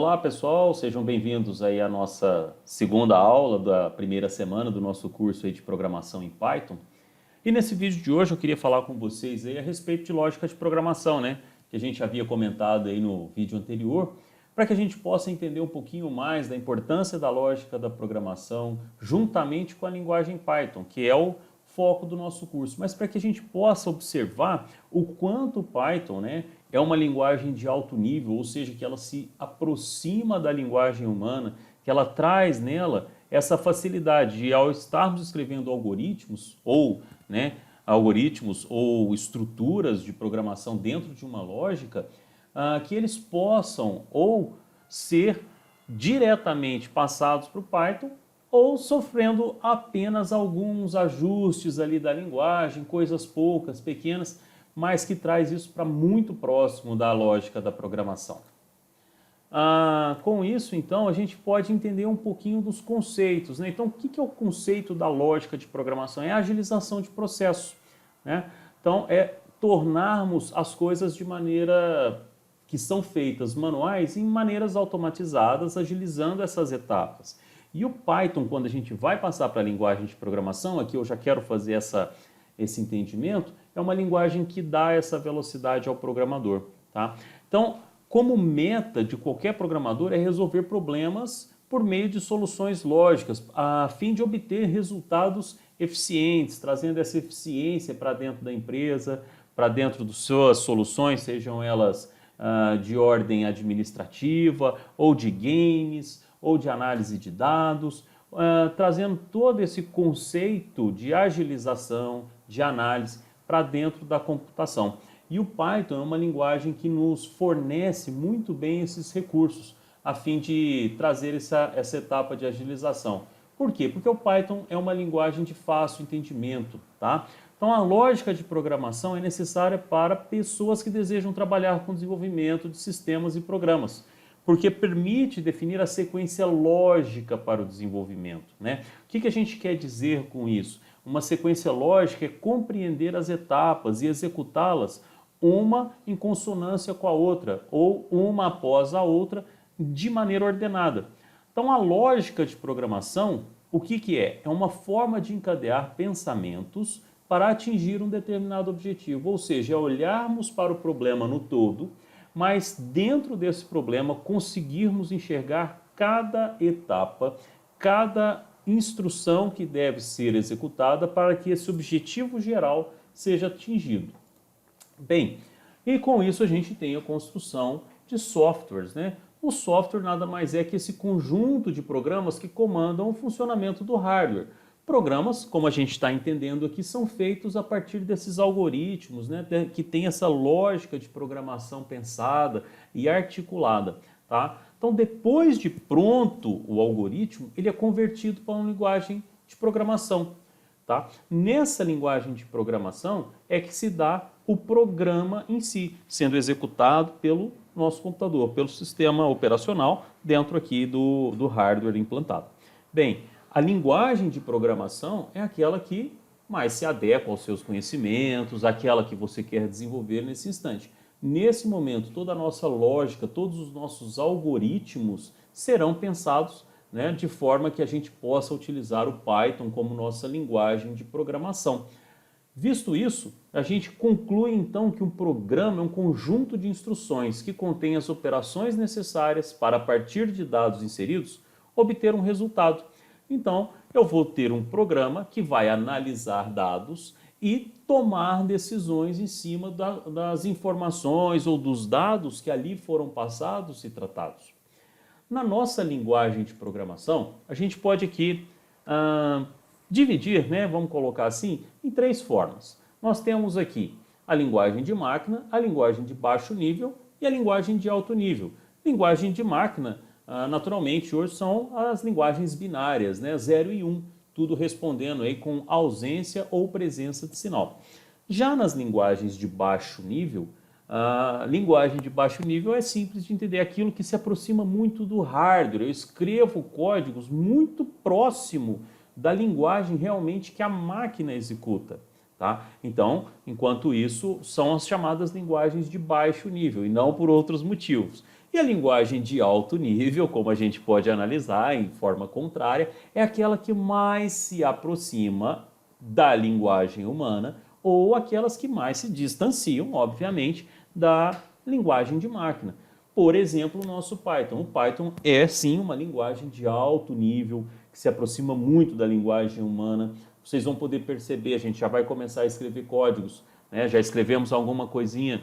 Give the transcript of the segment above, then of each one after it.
Olá pessoal, sejam bem-vindos aí à nossa segunda aula da primeira semana do nosso curso aí de programação em Python. E nesse vídeo de hoje eu queria falar com vocês aí a respeito de lógica de programação, né? Que a gente havia comentado aí no vídeo anterior, para que a gente possa entender um pouquinho mais da importância da lógica da programação juntamente com a linguagem Python, que é o foco do nosso curso, mas para que a gente possa observar o quanto o Python, né, é uma linguagem de alto nível, ou seja, que ela se aproxima da linguagem humana, que ela traz nela essa facilidade de, ao estarmos escrevendo algoritmos ou estruturas de programação dentro de uma lógica, que eles possam ou ser diretamente passados para o Python ou sofrendo apenas alguns ajustes ali da linguagem, coisas poucas, pequenas, mas que traz isso para muito próximo da lógica da programação. Com isso, então, a gente pode entender um pouquinho dos conceitos, né? Então, o que é o conceito da lógica de programação? É a agilização de processos, né? Então, é tornarmos as coisas de maneira que são feitas manuais em maneiras automatizadas, agilizando essas etapas. E o Python, quando a gente vai passar para a linguagem de programação, aqui eu já quero fazer esse entendimento, é uma linguagem que dá essa velocidade ao programador, tá? Então, como meta de qualquer programador é resolver problemas por meio de soluções lógicas, a fim de obter resultados eficientes, trazendo essa eficiência para dentro da empresa, para dentro das suas soluções, sejam elas de ordem administrativa, ou de games, ou de análise de dados, trazendo todo esse conceito de agilização, de análise para dentro da computação. E o Python é uma linguagem que nos fornece muito bem esses recursos, a fim de trazer essa etapa de agilização. Por quê? Porque o Python é uma linguagem de fácil entendimento, tá? Então a lógica de programação é necessária para pessoas que desejam trabalhar com desenvolvimento de sistemas e programas, porque permite definir a sequência lógica para o desenvolvimento, né? O que a gente quer dizer com isso? Uma sequência lógica é compreender as etapas e executá-las uma em consonância com a outra, ou uma após a outra, de maneira ordenada. Então a lógica de programação, o que é? É uma forma de encadear pensamentos para atingir um determinado objetivo, ou seja, é olharmos para o problema no todo, mas dentro desse problema conseguirmos enxergar cada etapa, cada instrução que deve ser executada para que esse objetivo geral seja atingido. Bem, e com isso a gente tem a construção de softwares, né? O software nada mais é que esse conjunto de programas que comandam o funcionamento do hardware. Programas, como a gente está entendendo aqui, são feitos a partir desses algoritmos, né, que tem essa lógica de programação pensada e articulada, tá? Então, depois de pronto o algoritmo, ele é convertido para uma linguagem de programação, tá? Nessa linguagem de programação é que se dá o programa em si, sendo executado pelo nosso computador, pelo sistema operacional dentro aqui do hardware implantado. Bem, a linguagem de programação é aquela que mais se adequa aos seus conhecimentos, aquela que você quer desenvolver nesse instante. Nesse momento, toda a nossa lógica, todos os nossos algoritmos serão pensados, né, de forma que a gente possa utilizar o Python como nossa linguagem de programação. Visto isso, a gente conclui então que um programa é um conjunto de instruções que contém as operações necessárias para, a partir de dados inseridos, obter um resultado. Então, eu vou ter um programa que vai analisar dados e tomar decisões em cima das informações ou dos dados que ali foram passados e tratados. Na nossa linguagem de programação, a gente pode aqui dividir, né, vamos colocar assim, em três formas. Nós temos aqui a linguagem de máquina, a linguagem de baixo nível e a linguagem de alto nível. Linguagem de máquina, naturalmente, hoje são as linguagens binárias, né, 0 e 1, tudo respondendo aí com ausência ou presença de sinal. Já nas linguagens de baixo nível, a linguagem de baixo nível é simples de entender, aquilo que se aproxima muito do hardware. Eu escrevo códigos muito próximo da linguagem realmente que a máquina executa, tá? Então, enquanto isso, são as chamadas linguagens de baixo nível e não por outros motivos. E a linguagem de alto nível, como a gente pode analisar em forma contrária, é aquela que mais se aproxima da linguagem humana ou aquelas que mais se distanciam, obviamente, da linguagem de máquina. Por exemplo, o nosso Python. O Python é sim uma linguagem de alto nível, que se aproxima muito da linguagem humana. Vocês vão poder perceber, a gente já vai começar a escrever códigos, né? Já escrevemos alguma coisinha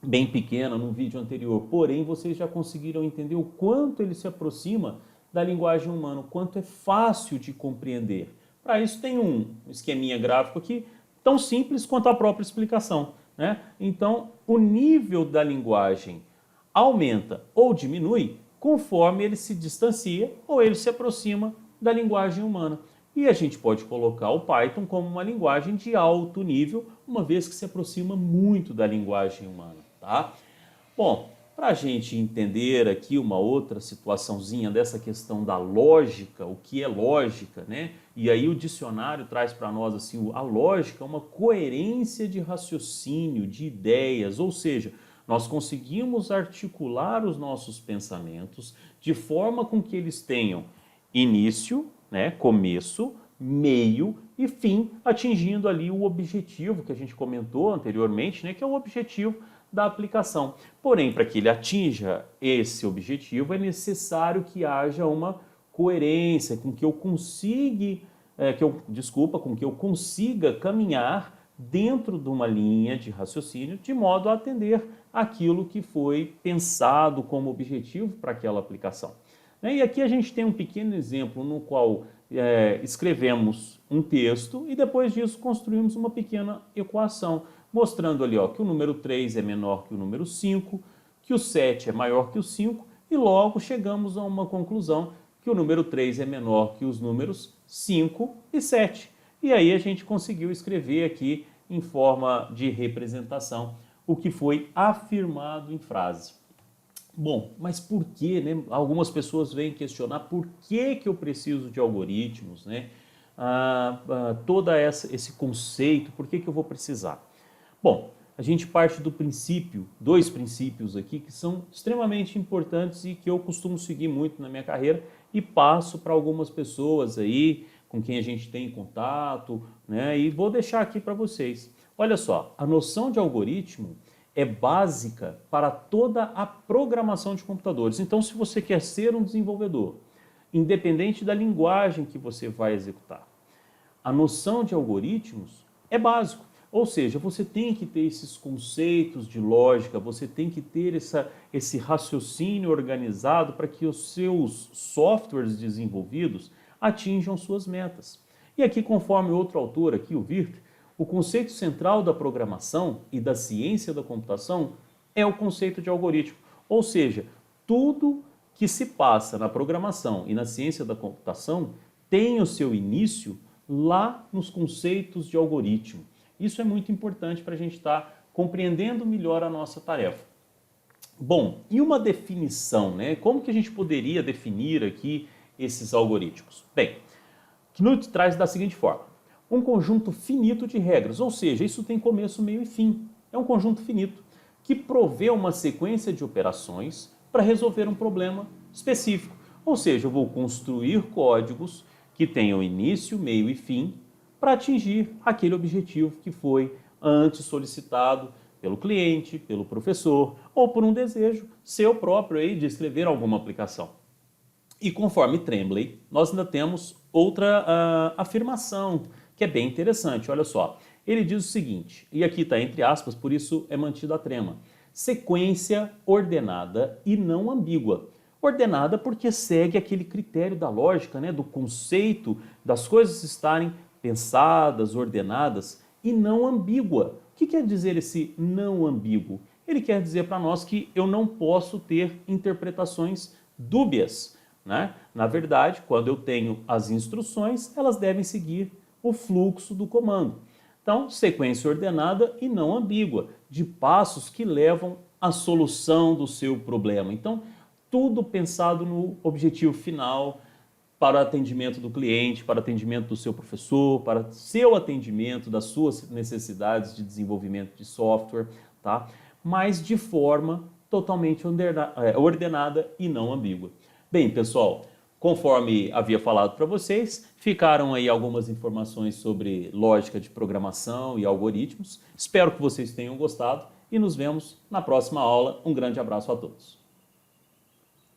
bem pequena no vídeo anterior, porém vocês já conseguiram entender o quanto ele se aproxima da linguagem humana, o quanto é fácil de compreender. Para isso tem um esqueminha gráfico aqui, tão simples quanto a própria explicação, né? Então, o nível da linguagem aumenta ou diminui conforme ele se distancia ou ele se aproxima da linguagem humana. E a gente pode colocar o Python como uma linguagem de alto nível, uma vez que se aproxima muito da linguagem humana, tá? Bom, para a gente entender aqui uma outra situaçãozinha dessa questão da lógica, o que é lógica, né? E aí o dicionário traz para nós assim, a lógica é uma coerência de raciocínio, de ideias, ou seja, nós conseguimos articular os nossos pensamentos de forma com que eles tenham início, né, começo, meio e fim, atingindo ali o objetivo que a gente comentou anteriormente, né, que é o objetivo da aplicação. Porém, para que ele atinja esse objetivo, é necessário que haja uma coerência, com que eu consiga, com que eu consiga caminhar dentro de uma linha de raciocínio, de modo a atender aquilo que foi pensado como objetivo para aquela aplicação. E aqui a gente tem um pequeno exemplo no qual escrevemos um texto e depois disso construímos uma pequena equação, mostrando ali que o número 3 é menor que o número 5, que o 7 é maior que o 5 e logo chegamos a uma conclusão que o número 3 é menor que os números 5 e 7. E aí a gente conseguiu escrever aqui em forma de representação o que foi afirmado em frase. Bom, mas por que, né? Algumas pessoas vêm questionar por que eu preciso de algoritmos, né? Todo esse conceito, por que eu vou precisar? Bom, a gente parte do princípio, dois princípios aqui que são extremamente importantes e que eu costumo seguir muito na minha carreira e passo para algumas pessoas aí com quem a gente tem contato, né? E vou deixar aqui para vocês. Olha só, a noção de algoritmo é básica para toda a programação de computadores. Então, se você quer ser um desenvolvedor, independente da linguagem que você vai executar, a noção de algoritmos é básico. Ou seja, você tem que ter esses conceitos de lógica, você tem que ter esse raciocínio organizado para que os seus softwares desenvolvidos atinjam suas metas. E aqui, conforme outro autor aqui, o Wirth, o conceito central da programação e da ciência da computação é o conceito de algoritmo. Ou seja, tudo que se passa na programação e na ciência da computação tem o seu início lá nos conceitos de algoritmo. Isso é muito importante para a gente estar compreendendo melhor a nossa tarefa. Bom, e uma definição, né? Como que a gente poderia definir aqui esses algoritmos? Bem, Knuth traz da seguinte forma: um conjunto finito de regras, ou seja, isso tem começo, meio e fim. É um conjunto finito que provê uma sequência de operações para resolver um problema específico. Ou seja, eu vou construir códigos que tenham início, meio e fim para atingir aquele objetivo que foi antes solicitado pelo cliente, pelo professor ou por um desejo seu próprio aí de escrever alguma aplicação. E conforme Tremblay, nós ainda temos outra afirmação que é bem interessante, olha só. Ele diz o seguinte, e aqui está entre aspas, por isso é mantido a trema: sequência ordenada e não ambígua. Ordenada porque segue aquele critério da lógica, né, do conceito das coisas estarem pensadas, ordenadas, e não ambígua. O que quer dizer esse não ambíguo? Ele quer dizer para nós que eu não posso ter interpretações dúbias, né? Na verdade, quando eu tenho as instruções, elas devem seguir o fluxo do comando. Então, sequência ordenada e não ambígua, de passos que levam à solução do seu problema. Então, tudo pensado no objetivo final, para o atendimento do cliente, para o atendimento do seu professor, para seu atendimento das suas necessidades de desenvolvimento de software, tá? Mas de forma totalmente ordenada e não ambígua. Bem, pessoal, conforme havia falado para vocês, ficaram aí algumas informações sobre lógica de programação e algoritmos. Espero que vocês tenham gostado e nos vemos na próxima aula. Um grande abraço a todos.